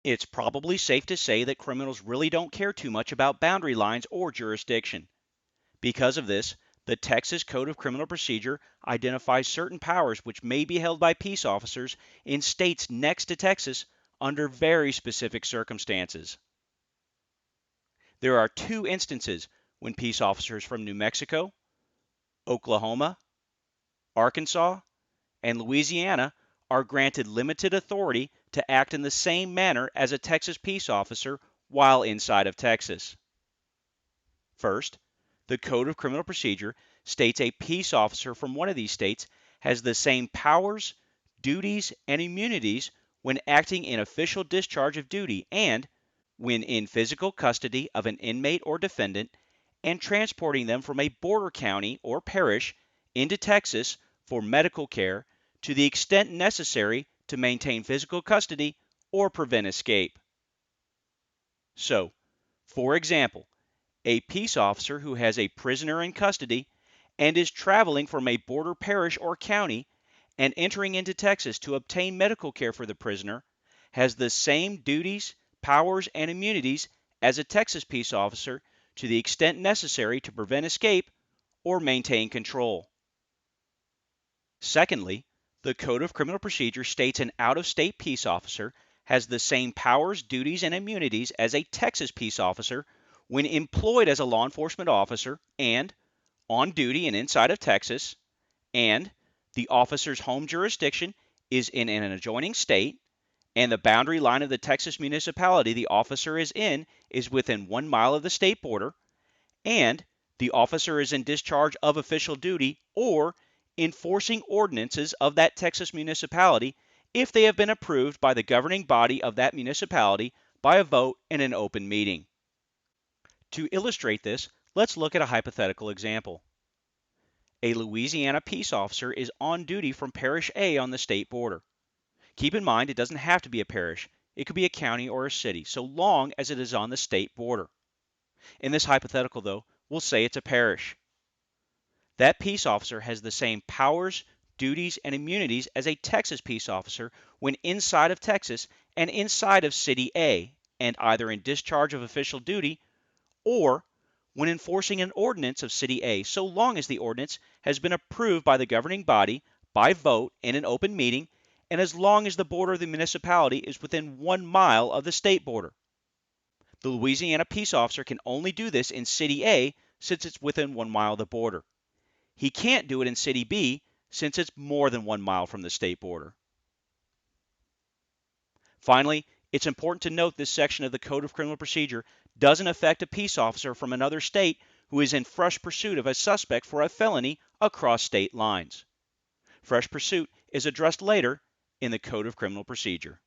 It's probably safe to say that criminals really don't care too much about boundary lines or jurisdiction. Because of this, the Texas Code of Criminal Procedure identifies certain powers which may be held by peace officers in states next to Texas under very specific circumstances. There are two instances when peace officers from New Mexico, Oklahoma, Arkansas, and Louisiana are granted limited authority to act in the same manner as a Texas peace officer while inside of Texas. First, the Code of Criminal Procedure states a peace officer from one of these states has the same powers, duties, and immunities when acting in official discharge of duty and when in physical custody of an inmate or defendant and transporting them from a border county or parish into Texas for medical care to the extent necessary to maintain physical custody or prevent escape. So, for example, a peace officer who has a prisoner in custody and is traveling from a border parish or county and entering into Texas to obtain medical care for the prisoner has the same duties, powers, and immunities as a Texas peace officer to the extent necessary to prevent escape or maintain control. Secondly, the Code of Criminal Procedure states an out-of-state peace officer has the same powers, duties, and immunities as a Texas peace officer when employed as a law enforcement officer and on duty and inside of Texas, and the officer's home jurisdiction is in an adjoining state, and the boundary line of the Texas municipality the officer is in is within 1 mile of the state border, and the officer is in discharge of official duty or enforcing ordinances of that Texas municipality if they have been approved by the governing body of that municipality by a vote in an open meeting. To illustrate this, let's look at a hypothetical example. A Louisiana peace officer is on duty from Parish A on the state border. Keep in mind, it doesn't have to be a parish. It could be a county or a city, so long as it is on the state border. In this hypothetical, though, we'll say it's a parish. That peace officer has the same powers, duties, and immunities as a Texas peace officer when inside of Texas and inside of City A, and either in discharge of official duty or when enforcing an ordinance of City A, so long as the ordinance has been approved by the governing body by vote in an open meeting, and as long as the border of the municipality is within 1 mile of the state border. The Louisiana peace officer can only do this in City A since it's within 1 mile of the border. He can't do it in City B since it's more than 1 mile from the state border. Finally, it's important to note this section of the Code of Criminal Procedure doesn't affect a peace officer from another state who is in fresh pursuit of a suspect for a felony across state lines. Fresh pursuit is addressed later in the Code of Criminal Procedure.